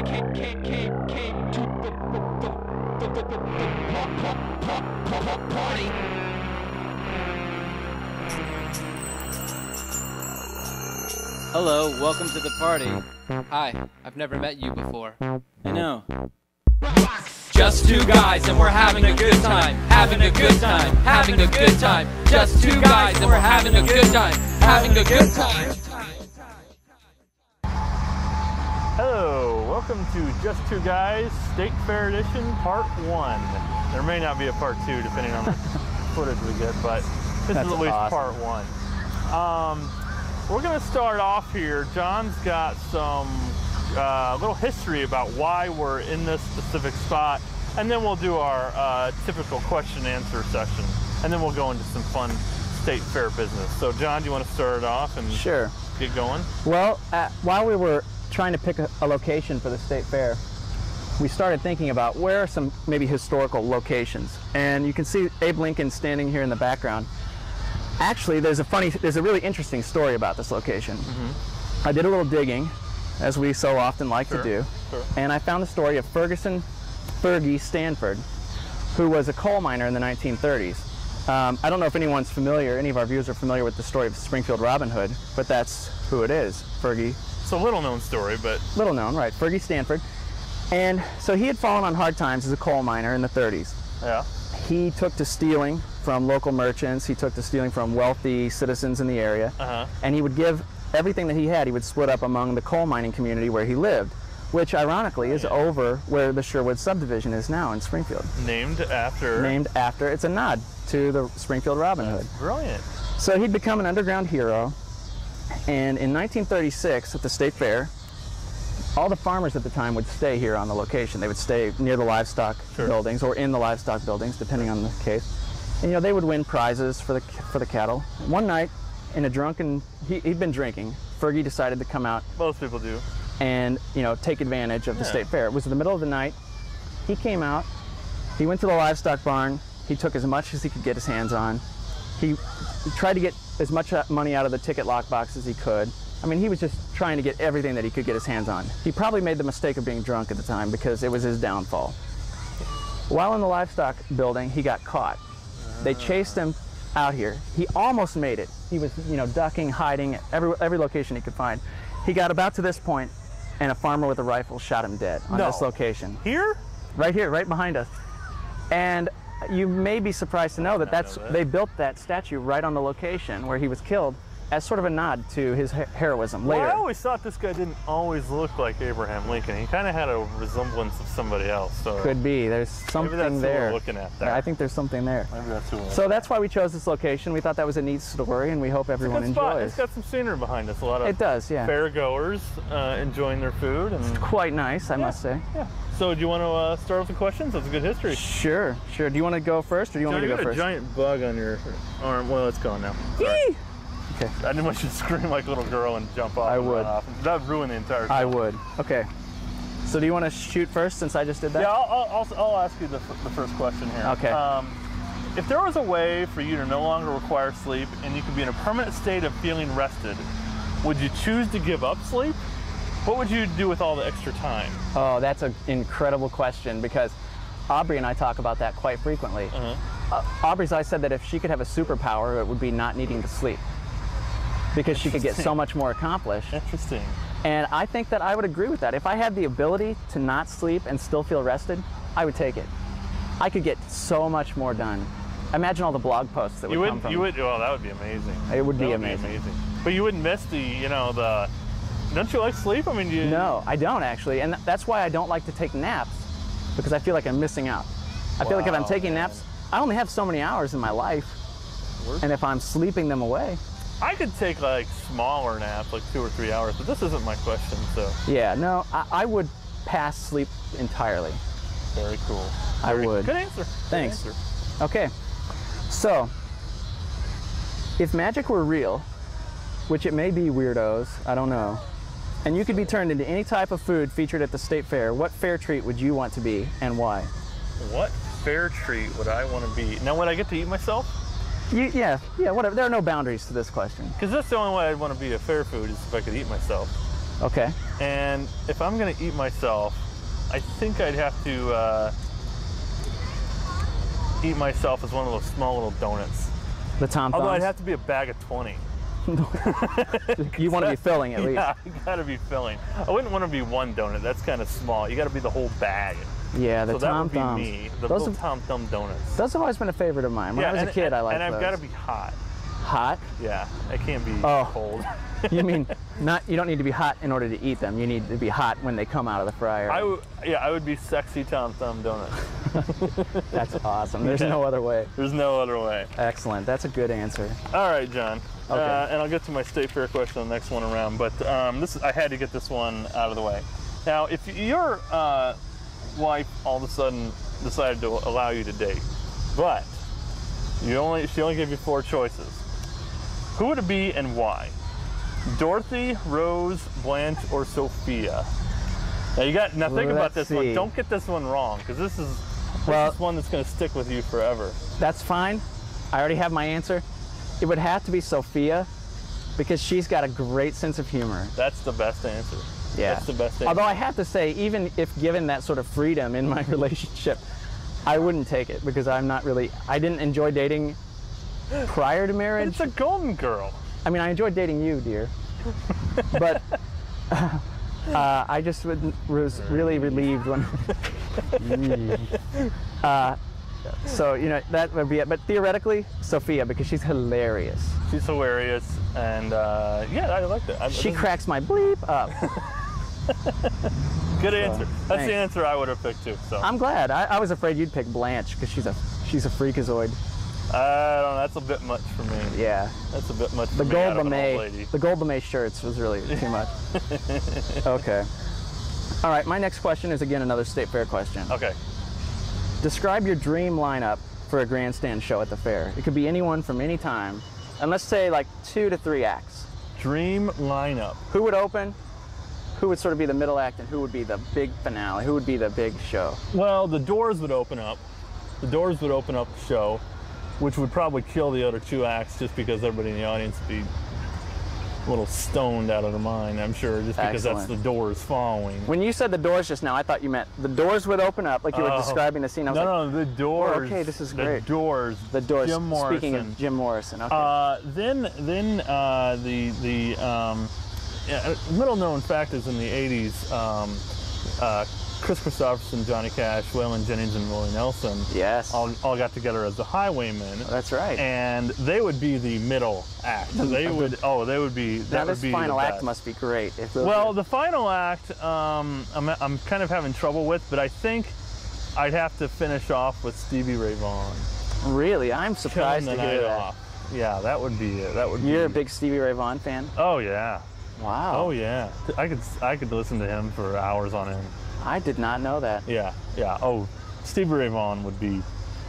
Party. Hello, welcome to the party. Hi, I've never met you before. I know. Just two guys and we're having a good time. Having a good time. Having a good time. Just two guys and we're having a good time. Having a good time. Hello, welcome to Just Two Guys State Fair Edition Part 1. There may not be a Part 2 depending on the footage we get, but this is at least awesome. Part 1. We're going to start off here. John's got some little history about why we're in this specific spot, and then we'll do our typical question and answer session, and then we'll go into some fun state fair business. So John, do you want to start it off and Sure. Get going? Well, while we were trying to pick a location for the state fair, we started thinking about where are some maybe historical locations. And you can see Abe Lincoln standing here in the background. Actually, there's a really interesting story about this location. Mm-hmm. I did a little digging, as we so often like to do, and I found the story of Fergie Stanford, who was a coal miner in the 1930s. I don't know if anyone's familiar, any of our viewers are familiar with the story of Springfield Robin Hood, but that's who it is, Fergie. It's a little known story, but... Little known, right, Fergie Stanford. And so he had fallen on hard times as a coal miner in the 30s. Yeah. He took to stealing from local merchants, he took to stealing from wealthy citizens in the area, and he would give everything that he had, he would split up among the coal mining community where he lived, which ironically is over where the Sherwood subdivision is now in Springfield. Named after? Named after, it's a nod to the Springfield Robin Hood. Brilliant. So he'd become an underground hero, and in 1936 at the state fair, all the farmers at the time would stay here on the location. They would stay near the livestock buildings or in the livestock buildings, depending on the case. And, you know, they would win prizes for the cattle. One night, in a drunken, he'd been drinking. Fergie decided to come out. Most people do. And, you know, take advantage of the state fair. It was in the middle of the night. He came out. He went to the livestock barn. He took as much as he could get his hands on. He tried to get as much money out of the ticket lockbox as he could. I mean, he was just trying to get everything that he could get his hands on. He probably made the mistake of being drunk at the time because it was his downfall. While in the livestock building, he got caught. They chased him out here. He almost made it. He was, you know, ducking, hiding, every location he could find. He got about to this point, and a farmer with a rifle shot him dead on this location. Here? Right here, right behind us. And you may be surprised to know that they built that statue right on the location where he was killed as sort of a nod to his heroism later. Well, I always thought this guy didn't always look like Abraham Lincoln. He kind of had a resemblance of somebody else. So could be. There's something maybe that's there. Who we're looking at there. I think there's something there. Maybe that's who So that's why we chose this location. We thought that was a neat story, and we hope everyone enjoys. It's got some scenery behind us. A lot of fair goers enjoying their food. And it's quite nice, I must say. Yeah. So do you want to start with the questions? That's a good history. Sure. Do you want to go first, or do you want me to go first? You got a giant bug on your arm. Well, it's gone now. Yee! Okay. I didn't want you to scream like a little girl and jump off. I would. That would ruin the entire show. I would. Okay. So do you want to shoot first since I just did that? Yeah, I'll ask you the first question here. Okay. If there was a way for you to no longer require sleep and you could be in a permanent state of feeling rested, would you choose to give up sleep? What would you do with all the extra time? Oh, that's an incredible question because Aubrey and I talk about that quite frequently. Aubrey's always said that if she could have a superpower, it would be not needing to sleep, because she could get so much more accomplished. Interesting. And I think that I would agree with that. If I had the ability to not sleep and still feel rested, I would take it. I could get so much more done. Imagine all the blog posts that would come from it. Well, that would be amazing. It would be amazing. But you wouldn't miss don't you like sleep? I mean, No, I don't actually. And that's why I don't like to take naps, because I feel like I'm missing out. I feel like if I'm taking naps, I only have so many hours in my life. And if I'm sleeping them away, I could take like smaller naps, like 2 or 3 hours, but this isn't my question, so. Yeah, no, I would pass sleep entirely. Very cool. I would. Good answer. Thanks. Good answer. Okay, so if magic were real, which it may be, weirdos, I don't know, and you could be turned into any type of food featured at the state fair, what fair treat would you want to be and why? What fair treat would I want to be? Now, would I get to eat myself? Yeah, whatever. There are no boundaries to this question. Because that's the only way I'd want to be a fair food, is if I could eat myself. Okay. And if I'm gonna eat myself, I think I'd have to eat myself as one of those small little donuts. The Tom Although Thumbs? I'd have to be a bag of 20. You want to be filling at least. Yeah, you gotta be filling. I wouldn't want to be one donut. That's kind of small. You gotta be the whole bag. Yeah, the so Tom that would Thumbs. be me. The little Tom Thumb donuts. Those have always been a favorite of mine. When I was a kid, I liked those. And I've got to be hot. Hot? Yeah, it can't be cold. You mean you don't need to be hot in order to eat them. You need to be hot when they come out of the fryer. I would be sexy Tom Thumb donut. That's awesome. There's no other way. There's no other way. Excellent. That's a good answer. All right, John. Okay. And I'll get to my State Fair question on the next one around, but I had to get this one out of the way. Now, if your wife all of a sudden decided to allow you to date, but she only gave you 4 choices, who would it be and why? Dorothy, Rose, Blanche, or Sophia? Now think about this one. Don't get this one wrong, because this is one that's going to stick with you forever. That's fine. I already have my answer. It would have to be Sophia, because she's got a great sense of humor. That's the best answer. Yeah. That's the best answer. Although I have to say, even if given that sort of freedom in my relationship, I wouldn't take it, because I didn't enjoy dating prior to marriage. It's a golden girl. I mean, I enjoyed dating you, dear. But I just was really relieved when... So, that would be it. But theoretically, Sophia, because she's hilarious. She's hilarious, and yeah, I like that. She cracks my bleep up. Good answer. That's the answer I would have picked too. So I'm glad. I was afraid you'd pick Blanche, because she's a freakazoid. I don't know. That's a bit much for me. Yeah. That's a bit much for me. The gold lame shirts was really too much. Okay. All right. My next question is again another State Fair question. Okay. Describe your dream lineup for a grandstand show at the fair. It could be anyone from any time, and let's say like 2 to 3 acts. Dream lineup. Who would open? Who would sort of be the middle act, and who would be the big finale? Who would be the big show? Well, the Doors would open up. The Doors would open up the show, which would probably kill the other 2 acts just because everybody in the audience would be a little stoned out of their mind, I'm sure, just because that's the Doors following. When you said the Doors just now, I thought you meant the Doors would open up, like you were describing the scene. I was no, the Doors. Oh, okay, this is great. The Doors. The Doors. Jim Morrison. Speaking of Jim Morrison, okay. Then little known fact is in the 80s, Chris Christopherson, Johnny Cash, Waylon Jennings, and Willie Nelson all got together as the Highwaymen. That's right. And they would be the middle act. They would be. Now this final act must be great. The final act, I'm kind of having trouble with, but I think I'd have to finish off with Stevie Ray Vaughan. Really? I'm surprised to hear that. Off. Yeah, that would be it. You're a big Stevie Ray Vaughan fan? Oh yeah. Wow. Oh yeah. I could listen to him for hours on end. I did not know that. Yeah. Oh, Stevie Ray Vaughan would be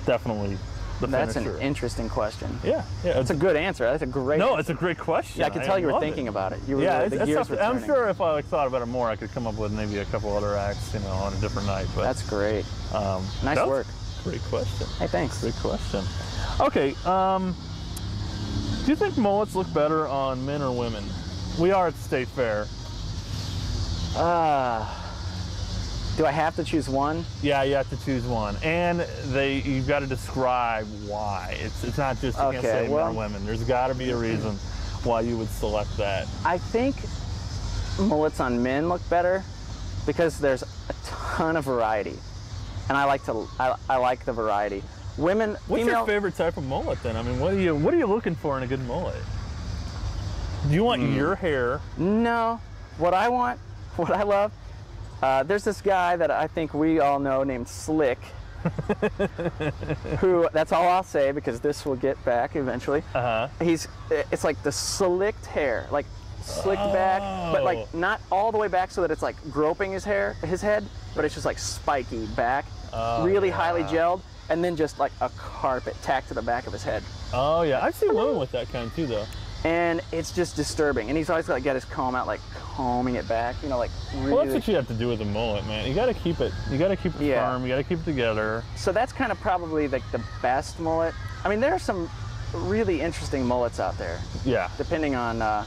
definitely the That's finisher. An interesting question. Yeah. It's a good answer. That's a great No, answer. It's a great question. Yeah, I could tell you were thinking about it. You were, I'm sure if I thought about it more, I could come up with maybe a couple other acts, on a different night. But that's great. Nice work. Great question. Hey, thanks. Great question. Okay. Do you think mullets look better on men or women? We are at the State Fair. Do I have to choose one? Yeah, you have to choose one, and you've got to describe why. It's not just you can't say men or women. There's got to be a reason why you would select that. I think mullets on men look better because there's a ton of variety, and I like the variety. Women. What's your favorite type of mullet then? I mean, what are you looking for in a good mullet? Do you want your hair? No. What I love. There's this guy that I think we all know named Slick, who, that's all I'll say because this will get back eventually. It's like the slicked hair, like slicked back, but like not all the way back so that it's like groping his head, but it's just like spiky back, really highly gelled, and then just like a carpet tacked to the back of his head. Oh yeah, I've seen women with that kind too though. And it's just disturbing. And he's always got his comb out, like combing it back, like really. Well, that's what you have to do with a mullet, man. You got to keep it. You got to keep it firm. You got to keep it together. So that's kind of probably like the best mullet. I mean, there are some really interesting mullets out there. Yeah. Depending on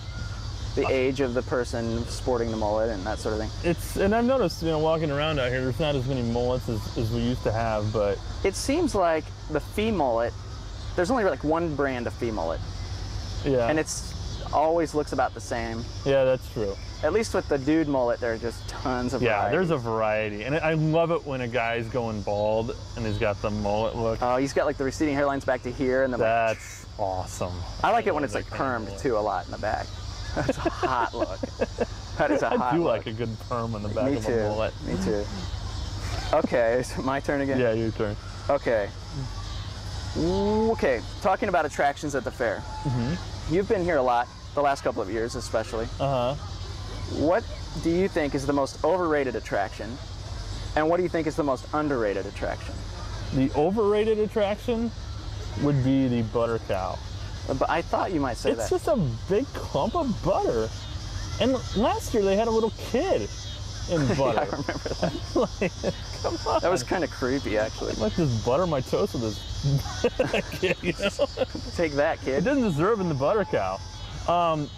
the age of the person sporting the mullet and that sort of thing. And I've noticed, you know, walking around out here, there's not as many mullets as we used to have, but it seems like the fee mullet, there's only like one brand of fee mullet. yeah, And it's always looks about the same. yeah, that's true. At least with the dude mullet, there are just tons of Yeah, variety. there's a variety, and I love it when a guy's going bald and he's got the mullet look. Oh, he's got like the receding hairlines back to here, and then That's awesome. I like it when love it's like that kind of permed mullet. too a lot in the back. That's a hot look. That is a hot I do look. like a good perm on the back Me of too. a mullet. Me too. Okay, is it my turn again? Yeah, your turn. Okay. Okay, talking about attractions at the fair. You've been here a lot, the last couple of years especially. What do you think is the most overrated attraction? And what do you think is the most underrated attraction? The overrated attraction would be the butter cow. But I thought you might say It's that. just a big clump of butter. And last year they had a little kid in butter. I remember that. Like, come on. That was kind of creepy, actually. I'd like just butter my toast with this kid, you know? Take that, It kid. doesn't deserve in the butter cow.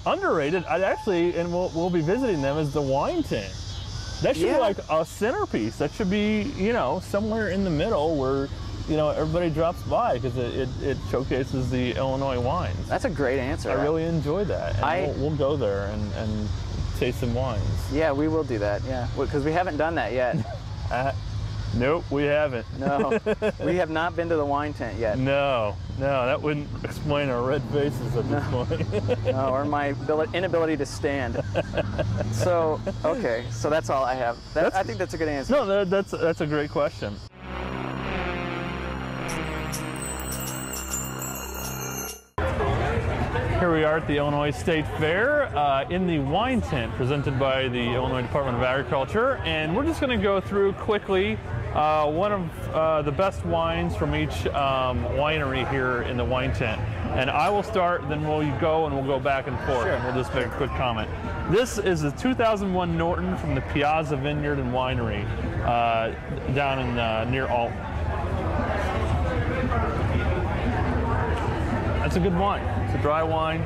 Underrated, I'd actually, and we'll be visiting them, is the wine tent. That should Yeah. be like a centerpiece. That should be, you know, somewhere in the middle where, you know, everybody drops by because it showcases the Illinois wines. That's a great answer. I really enjoy that. And we'll go there and taste some wines. Yeah, we will do that, yeah. Because we haven't done that yet. Nope, we haven't. No, we have not been to the wine tent yet. No, that wouldn't explain our red faces at this point. No, or my inability to stand. So, okay, so that's all I have. I think that's a good answer. No, that's a great question. Here we are at the Illinois State Fair in the wine tent presented by the Illinois Department of Agriculture, and we're just going to go through quickly one of the best wines from each winery here in the wine tent. And I will start, then we'll go back and forth, Sure. and we'll just make a quick comment. This is the 2001 Norton from the Piazza Vineyard and Winery down in near Alton. That's a good wine. It's a dry wine.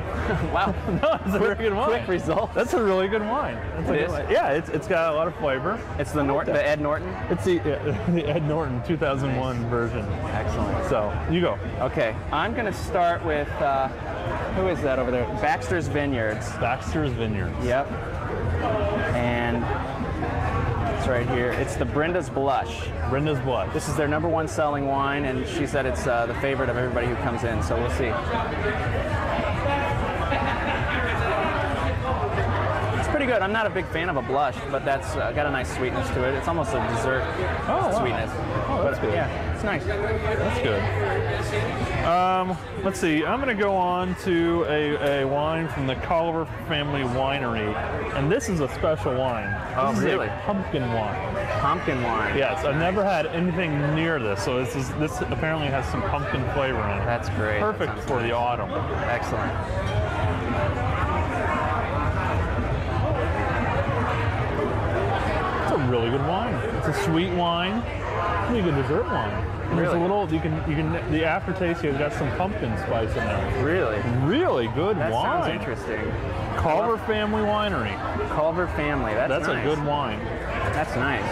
Wow. No, it's a very good wine. Quick result. That's a really good wine. That's a It good is? wine. Yeah, it's got a lot of flavor. It's the Ed Norton? It's the Ed Norton 2001 version. Excellent. So you go. Okay, I'm going to start with, who is that over there? Baxter's Vineyards. Baxter's Vineyard. Yep. And it's right here. It's the Brenda's Blush. Brenda's Blush. This is their #1 selling wine, and she said it's the favorite of everybody who comes in, so we'll see. It's pretty good. I'm not a big fan of a blush, but that's got a nice sweetness to it. It's almost a dessert sweetness. Oh, that's good. Yeah, it's nice. That's good. Let's see. I'm going to go on to a wine from the Culver Family Winery, and this is a special wine. Oh, this really? is a pumpkin wine. Pumpkin wine. Yes, I've never had anything near this, so this apparently has some pumpkin flavor in it. That's great. Perfect That for the autumn. Excellent. It's a really good wine. It's a sweet wine. Really good dessert wine. And there's a Really? little, you can the aftertaste here has got some pumpkin spice in there. Really? Really good That wine. sounds interesting. Culver Family Winery. Culver Family. That's a nice. good wine. That's nice.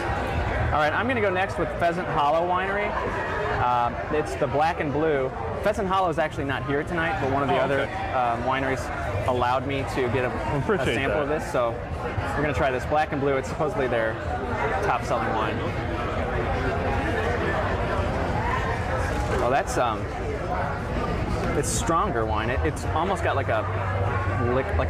All right, I'm going to go next with Pheasant Hollow Winery. It's the Black and Blue. Pheasant Hollow is actually not here tonight, but one of the other wineries allowed me to get a sample of this, so we're going to try this Black and Blue. It's supposedly their top-selling wine. Oh, that's it's stronger wine. It's almost got like a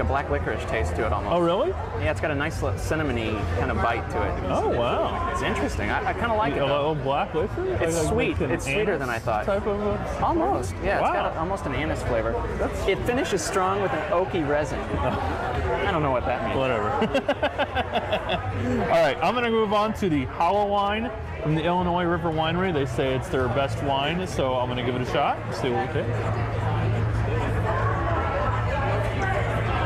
black licorice taste to it almost. Oh, really? Yeah, it's got a nice cinnamony kind of bite to it. Oh, wow. It's interesting. I kind of like it. A Though. little black licorice? It's sweet. like an It's sweeter than I anise thought. Type of Almost. Yeah, Wow. it's got almost an anise flavor. It finishes strong with an oaky resin. I don't know what that means. Whatever. All right, I'm going to move on to the Hollow wine from the Illinois River Winery. They say it's their best wine, so I'm going to give it a shot. See what we taste.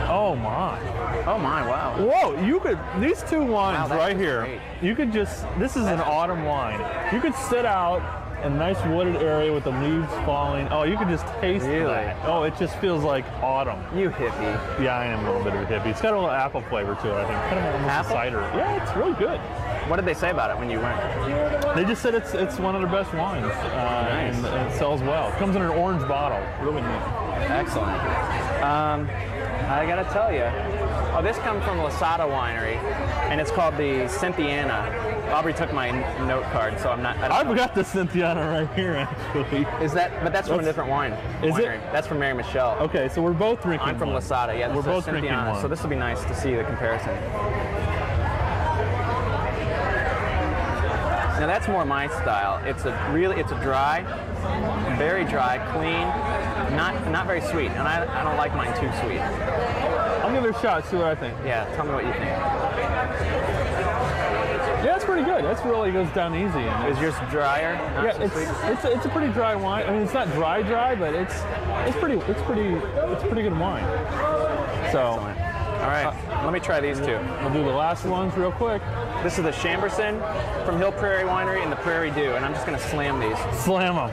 Oh my. Oh my, wow. Whoa, these two wines Wow, that right is here, great. you could just, this is an autumn wine. You could sit out a nice wooded area with the leaves falling. Oh, you can just taste that. Oh, it just feels like autumn. You hippie. Yeah, I am a little bit of a hippie. It's got a little apple flavor to it, I think. Kind of almost Apple? a cider. Yeah, it's really good. What did they say about it when you went? They just said it's one of their best wines, Nice. and it sells well. It comes in an orange bottle. Really neat. Excellent. I gotta tell you, oh, this comes from Lasada Winery, and it's called the Cynthiana. Aubrey took my note card, so I'm not. I've got the Cynthiana right here, actually. Is that? But that's from a different wine. Is it? winery. That's from Mary Michelle. Okay, so we're both drinking. I'm from one. Lasada. Yeah, We're both drinking Cynthiana, one. so this will be nice to see the comparison. Now that's more my style. It's a dry, very dry, clean, not very sweet, and I don't like mine too sweet. I'll give it a shot. See what I think. Yeah, tell me what you think. Yeah, it's pretty good. That's really goes down easy. And Is yours drier? Not yeah, so sweet? it's a pretty dry wine. I mean, it's not dry, but it's pretty good wine. So Excellent. All right, let me try these two. we'll do the last ones real quick. This is the Chamberson from Hill Prairie Winery and the Prairie Dew, and I'm just gonna slam these. Slam them.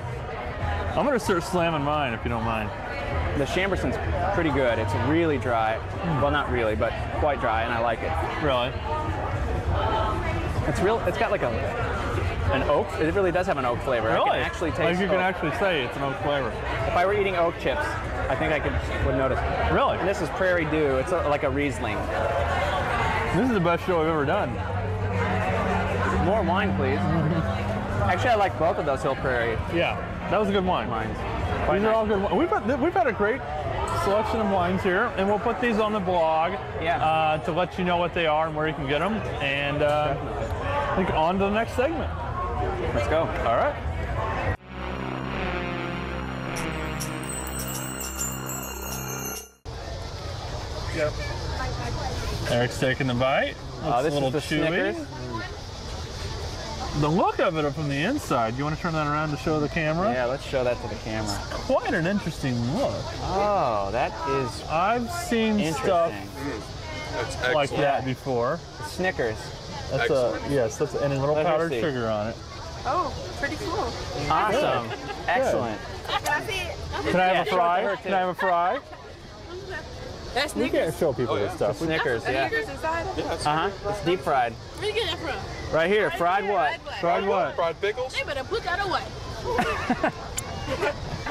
I'm gonna start slamming mine if you don't mind. The Chamberson's pretty good. It's really dry. Well, not really, but quite dry, and I like it. Really? It's got like an oak. It really does have an oak flavor. Really? I can actually taste Like you can oak. actually say it's an oak flavor. If I were eating oak chips, I think I would notice. Really? And this is Prairie Dew. It's like a Riesling. This is the best show I've ever done. More wine, please. Actually, I like both of those Hill Prairie Yeah, that was a good wine. wines. These are all good. We've had a great selection of wines here, and we'll put these on the blog to let you know what they are and where you can get them. And I think on to the next segment. Let's go. All right. Yep. Eric's taking the bite. Looks This a little is the chewy. Snickers. The look of it from the inside. You want to turn that around to show the camera? Yeah, let's show that to the camera. Quite an interesting look. Oh, that is I've seen stuff interesting. That's like excellent. that before. Snickers. That's Excellent. and a little Let me powdered see. sugar on it. Oh, pretty cool. Awesome. Excellent. Can I see it? Can I have Yeah, a show it to fry? her, Can I have a fry? That's We can't show people this stuff. Snickers, yeah. Snickers inside? It's deep fried. Where you get that from? Right here. Fried what? Fried what? Fried pickles? They better put that away.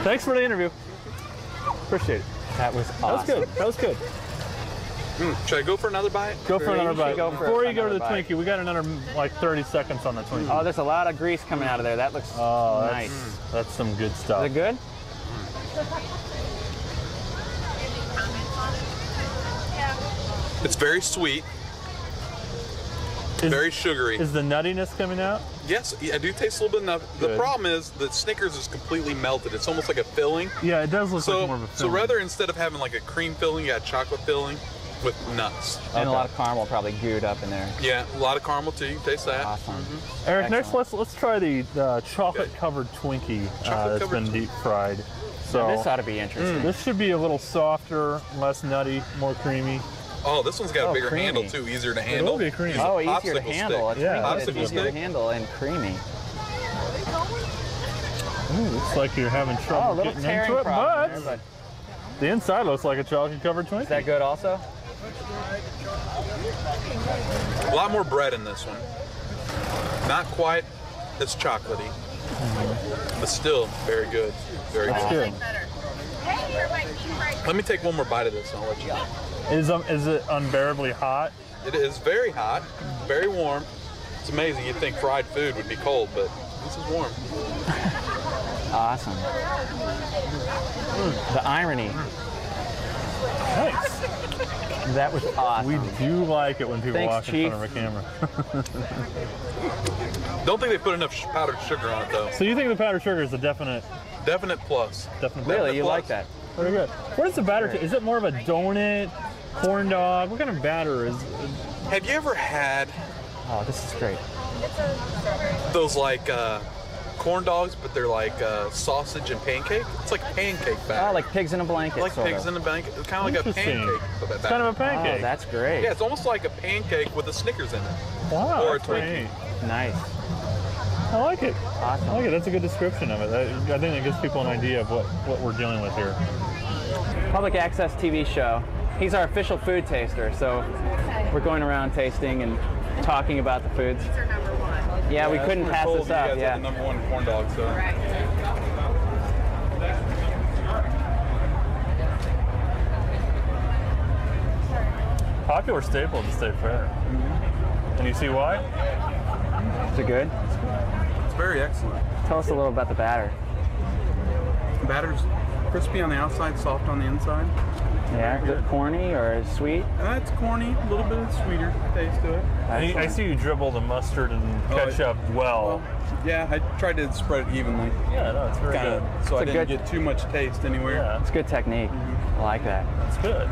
Thanks for the interview. Appreciate it. That was That was awesome. good. That was good. Should I go for another bite? Go for another bite. go for Before you go to the another bite. Twinkie, we got another like 30 seconds on the Twinkie. Oh, there's a lot of grease coming out of there. That looks Oh, nice. that's some good stuff. Is it good? It's very sweet, Is- very sugary. Is the nuttiness coming out? Yes, I do taste a little bit of nut. The Good. problem is the Snickers is completely melted. It's almost like a filling. Yeah, it does look like more So, of a so film. rather instead of having like a cream filling, you got chocolate filling with nuts. And a lot of caramel probably gooed up in there. Yeah, a lot of caramel too. You can taste that. Awesome. Eric, next Excellent. let's try the chocolate covered Twinkie that's Chocolate-covered been deep fried. So This ought to be interesting. this should be a little softer, less nutty, more creamy. Oh, this one's got a bigger creamy. handle too, easier to It handle. will be creamy. Use a Oh, easier to popsicle handle. stick. It's Yeah. really good. It's Popsicle easier to stick. handle and creamy. Ooh, looks like you're having Oh, a trouble little getting tearing into it, problem but there, but the inside looks like a chocolate covered Twinkie. is that good also? A lot more bread in this one. Not quite as chocolatey, but still very good. Very That's good. good. Let me take one more bite of this and I'll let you know. Is it unbearably hot? It is very hot, very warm. It's amazing. You'd think fried food would be cold, but this is warm. Awesome. The irony. Nice. That was awesome. We do like it when people Thanks, walk Chief. in front of a camera. Don't think they put enough powdered sugar on it though. So you think the powdered sugar is a definite Plus. Really, you plus. like that? Very good. What is the batter? Is it more of a donut, corn dog? What kind of batter is? Have you ever had Oh, this is great. those like corn dogs, but they're like sausage and pancake? It's like pancake batter. Oh, like pigs in a blanket. like sort pigs of. in a blanket. It's kind of like a Interesting. pancake. But It's kind of a Oh, pancake. that's great. Yeah, it's almost like a pancake with a Snickers in it. Wow, or a that's Twinkie. great. Nice. I like it. Awesome. I like it. That's a good description of it. I think it gives people an idea of what we're dealing with here. Public access TV show. He's our official food taster, so we're going around tasting and talking about the foods. These are number one. Yeah, we couldn't pass this You up. guys Yeah. have the #1 corn dog, so. Right. Popular staple at the State Fair. And you see why? Is it good? It's very excellent. Tell us a little about the batter. The batter's crispy on the outside, soft on the inside. Yeah, is it corny or sweet? It's corny, a little bit of sweeter taste to it. I see you dribble the mustard and ketchup well. Yeah, I tried to spread it evenly. Yeah, no, it's very good. So I a didn't good- get too much taste anywhere. Yeah, It's good technique. I like that. it's good.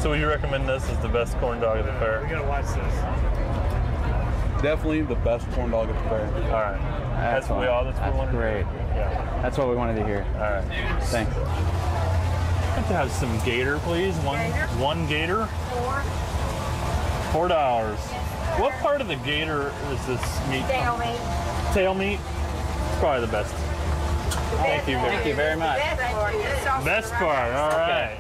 So would you recommend this as the best corn dog at the fair? We gotta watch this. Definitely the best corn dog at the fair. All right. That's what we all. That's what we wanted to great. hear. Yeah. That's what we wanted to hear. All right. Thanks. I'd like to have some gator, please. One gator. $4. What part of the gator is this meat? Tail meat. Tail meat. It's probably the best. Thank you. Thank you very much. Best part. All right.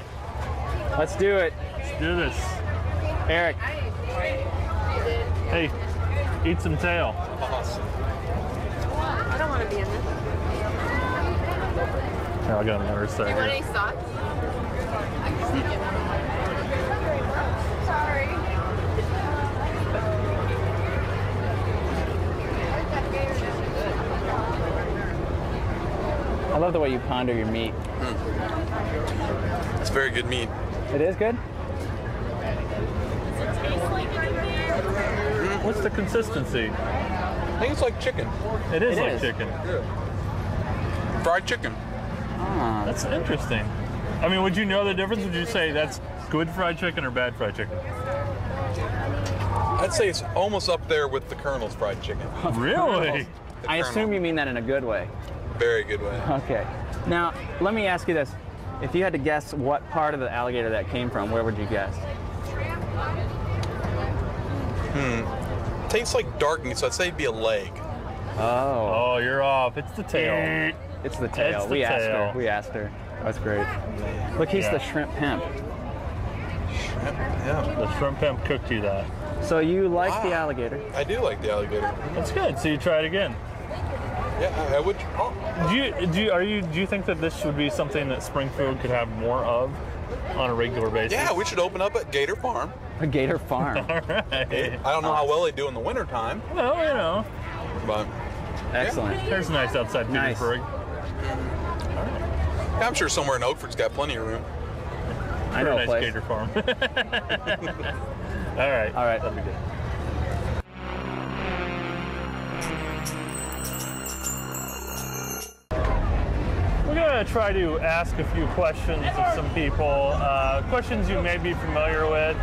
Let's do it. Let's do this. Eric. Hey, eat some tail. Awesome. I don't want to be in this. Here, I'll get on the other side. You want Here. any socks? Sorry. I love the way you ponder your meat. It's very good meat. It is good? What's the consistency? I think it's like chicken. It is It like is. chicken. Fried chicken. Ah, That's interesting. I mean, would you know the difference? Would you say that's good fried chicken or bad fried chicken? I'd say it's almost up there with the Colonel's fried chicken. Really? The I Colonel. assume you mean that in a good way. Very good way. Okay. Now, let me ask you this. If you had to guess what part of the alligator that came from, where would you guess? Tastes like dark meat, so I'd say it'd be a leg. Oh. Oh, you're off. It's the tail. It's the tail. It's the we asked tail. her. We asked her. That's great. Look, he's Yeah. the shrimp pimp. Yeah, The shrimp pimp cooked you that. So you like the Wow. alligator? I do like the alligator. That's good. So you try it again. Yeah, I would. Oh, Do you think that this would be something that Springfield could have more of on a regular basis? yeah, we should open up at Gator Farm. A gator farm. All right. I don't know how well they do in the wintertime, Well, you know, but Excellent. there's nice outside Nice. Petersburg. I'm sure somewhere in Oakford's got plenty of room. I know a Nice place. gator farm. All right. All right. That'll be good. We're going to try to ask a few questions of some people, questions you may be familiar with.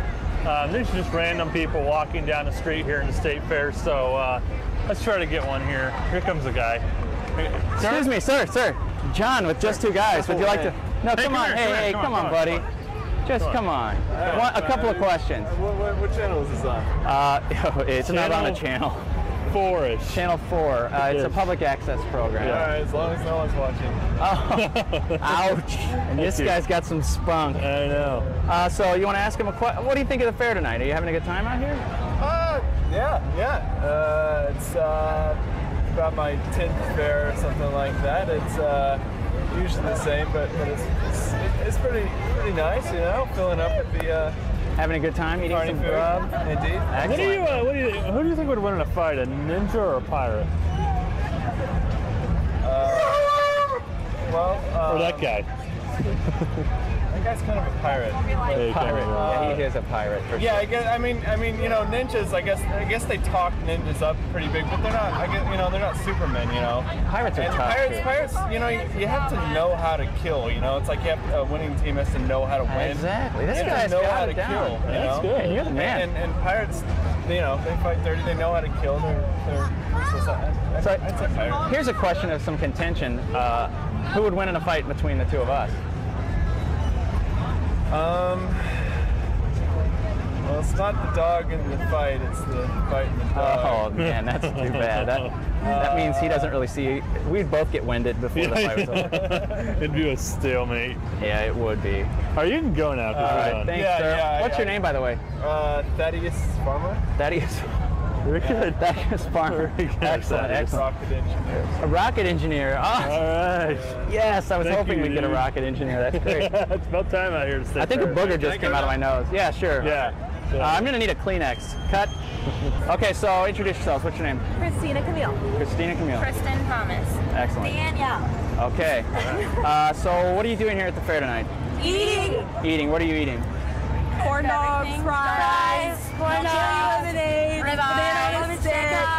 These are just random people walking down the street here in the State Fair, so let's try to get one here. Here comes a guy. Excuse me, sir. John with Just Two Guys. Would you like to? No, Hey, come come on. here, Hey, come on, buddy. Just come on. A couple of questions. What channel is this on? It's not on a channel. 4-ish. Channel 4. It's a is. public access program. All right, as long as no one's watching. Oh, ouch. And this you. guy's got some spunk. I know. So you want to ask him a question? What do you think of the fair tonight? Are you having a good time out here? Yeah. It's about my 10th fair or something like that. It's usually the same, but it's pretty nice, you know. Filling up with the Having a good time eating party some food. grub? Indeed. Excellent. Who do you think would win in a fight, a ninja or a pirate? Or that guy? That guy's kind of a pirate. Pirate. Yeah, he is a pirate. For Yeah, sure. I mean, you know, ninjas. I guess they talk ninjas up pretty big, but they're not. I guess you know they're not Supermen. You know, Pirates are and tough. too. pirates. You know, you have to know how to kill. You know, it's like a winning team has to know how to win. Exactly. This You have guy's to know got how it to down. kill. You That's know? good. And you're the man. And pirates, you know, they fight dirty. They know how to kill. I'd say pirate. Here's a question of some contention. Who would win in a fight between the two of us? Well, it's not the dog in the fight, it's the fight in the dog. Oh man, that's too bad. That means he doesn't really see. We'd both get winded before the fight was over. It'd be a stalemate. Yeah, it would be. All right, you can go now. All right, thanks, sir. Yeah, What's your name, by the way? Thaddeus Farmer. Thaddeus. Very good. Thaddeus Farmer. Very good, Excellent, Thaddeus. excellent. Rocket engineer. A rocket engineer. Oh, All right. yes, I was Thank hoping you, we'd get a dude. rocket engineer. That's great. It's about time out here to stay. I think a booger just came out of my nose. Yeah, sure. Yeah. I'm gonna need a Kleenex. Cut. Okay, so introduce yourselves. What's your name? Christina Camille. Christina Camille. Kristen Thomas. Excellent. Danielle. Okay. So what are you doing here at the fair tonight? Eating. Eating. What are you eating? Corn dogs, fries, corn dogs, lemonade, banana on a stick.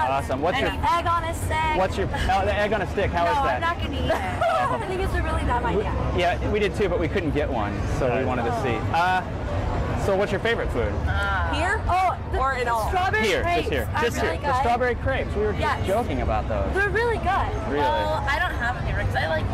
Awesome. What's your egg on a stick. What's your the egg on a stick? How is No, that? I'm not gonna eat it. I think it's a really dumb idea. Yeah, we did too, but we couldn't get one, so we wanted to see. So what's your favorite food? Here? Oh, or in all? Strawberry Here, crepes. just here. are Just really here. good. The strawberry crepes. We were just Yes. joking about those. They're really good. Really? Well, I don't have a favorite because I like,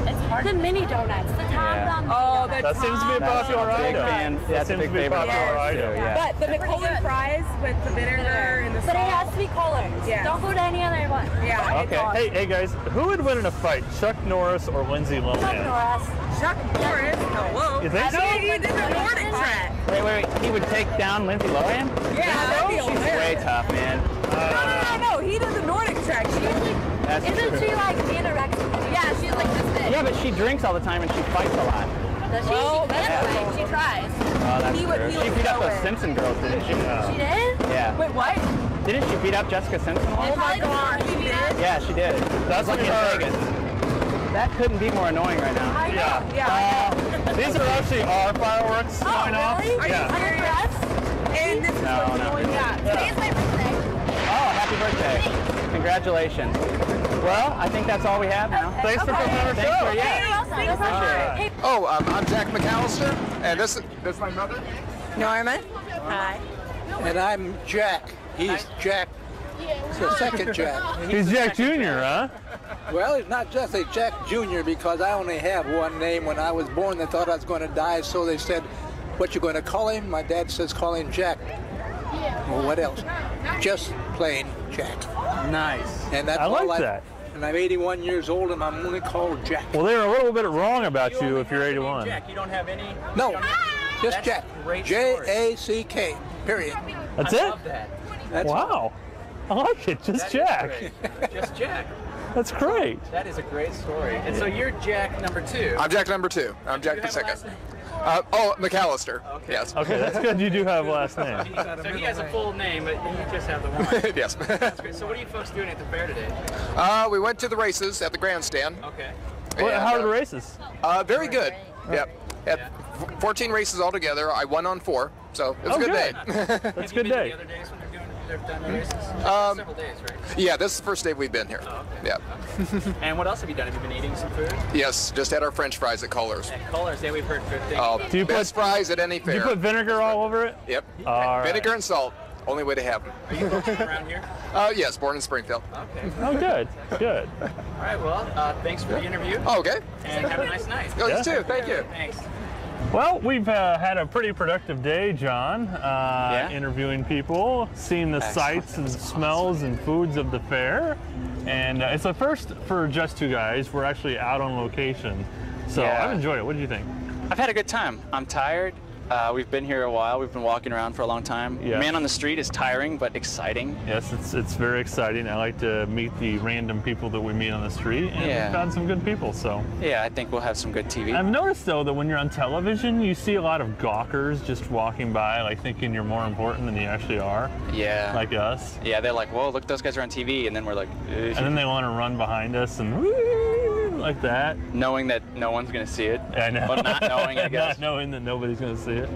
it's hard. The mini donuts. The top Yeah. down. Oh, mini the That seems to be a That's popular a big item. fan. That's a seems big to be a favorite of popular ours, too. item. Yeah. But the McCollum fries with the vinegar and the But it salt. has to be colored. Yeah. Don't go to any other one. Yeah. Okay. Hey guys, who would win in a fight, Chuck Norris or Lindsay Chuck Lohan? Norris. Chuck Norris. Hello. You think so? He did the Nordic track. Wait. He would take down Lindsay Lohan? Yeah, that'd be She's hilarious. way tough, man. No. He did the Nordic track. That's Isn't true. she like anorexic? Yeah, she's like this big. Yeah, but she drinks all the time and she fights a lot. Does she? Well, She that's can cool. fight. She tries. Oh, that's He would- true. he She would beat up throw those it. Simpson girls, didn't she? She did? Yeah. Wait, what? Didn't she beat up Jessica Simpson once? Oh my God, he did? Yeah, she did. That's like what in I heard. Vegas. That couldn't be more annoying right now. I know. Yeah. These are actually our fireworks Oh, going off. really? Are Yeah. you serious? And this is No, what's not going really. on. Today's my birthday. Oh, happy birthday. Congratulations. Well, I think that's all we have now. Thanks for coming on our Thanks show. for, yeah. No pressure. Hey, Oh, I'm Jack McAllister, and this is my mother. Norman. Hi. And I'm Jack. He's Jack. It's the second Jack. He's Jack Jr., huh? Well, it's not just a Jack Jr. because I only have one name. When I was born, they thought I was going to die, so they said, "What you going to call him?" My dad says, "Call him Jack." Well, what else? Just plain Jack. Nice. And that's I like all that. And I'm 81 years old, and I'm only called Jack. Well, they're a little bit wrong about you if you're 81. Jack, you don't have any? No, just That's Jack. a great story. J-A-C-K. Period. That's I it? love that. That's Wow. I like it. Just That is Jack. great. Just Jack. That's great. That is a great story. And so you're Jack number 2. I'm Jack number 2. I'm Jack Do the you have a second. last name? McAllister. Okay. Yes. Okay, that's good. You do have a last name. So he has a full name, but you just have the one. Yes. That's great. So what are you folks doing at the fair today? We went to the races at the grandstand. Okay. Well, and, how are the races? Very good. Yep. Had 14 races altogether. I won on 4, so it was a good day. That's a good day. The other days when they've done the races? Several days, right? Yeah, this is the first day we've been here. Yeah. And what else have you done? Have you been eating some food? Yes, just had our French fries at Culler's. At Culler's, yeah, we've heard good things. Oh, Do you best fries at any Do fair. you put vinegar all over it? Yep. All right. Vinegar and salt. Only way to have them. Are you folks from around here? Yes, born in Springfield. Okay. Oh, good. Good. All right, well, thanks for the interview. Oh, okay. And have a nice night. Oh, Yeah. you too. Thank you. Thanks. Well, we've had a pretty productive day, John, interviewing people, seeing the sights and smells and foods of the fair. And it's a first for Just Two Guys. We're actually out on location. So Yeah. I've enjoyed it. What do you think? I've had a good time. I'm tired. We've been here a while. We've been walking around for a long time. Yeah. Man on the street is tiring, but exciting. Yes, it's very exciting. I like to meet the random people that we meet on the street, and Yeah. we've found some good people. So Yeah, I think we'll have some good TV. I've noticed though that when you're on television, you see a lot of gawkers just walking by, like thinking you're more important than you actually are, Yeah. like us. Yeah, they're like, whoa, look, those guys are on TV. And then we're like, And then they want to run behind us and like that. knowing that no one's going to see it. I know. But not knowing, I guess. Not knowing that nobody's going to see it.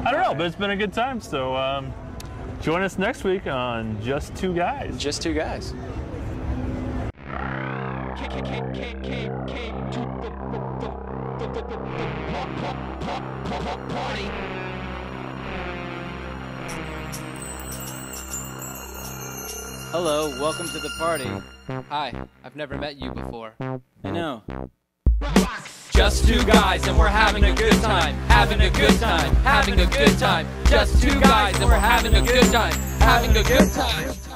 I don't know, but it's been a good time. So join us next week on Just Two Guys. Just two guys. Hello, welcome to the party. Hi, I've never met you before. I know. Just two guys and we're having a good time. Having a good time. Having a good time. Just two guys and we're having a good time. Having a good time.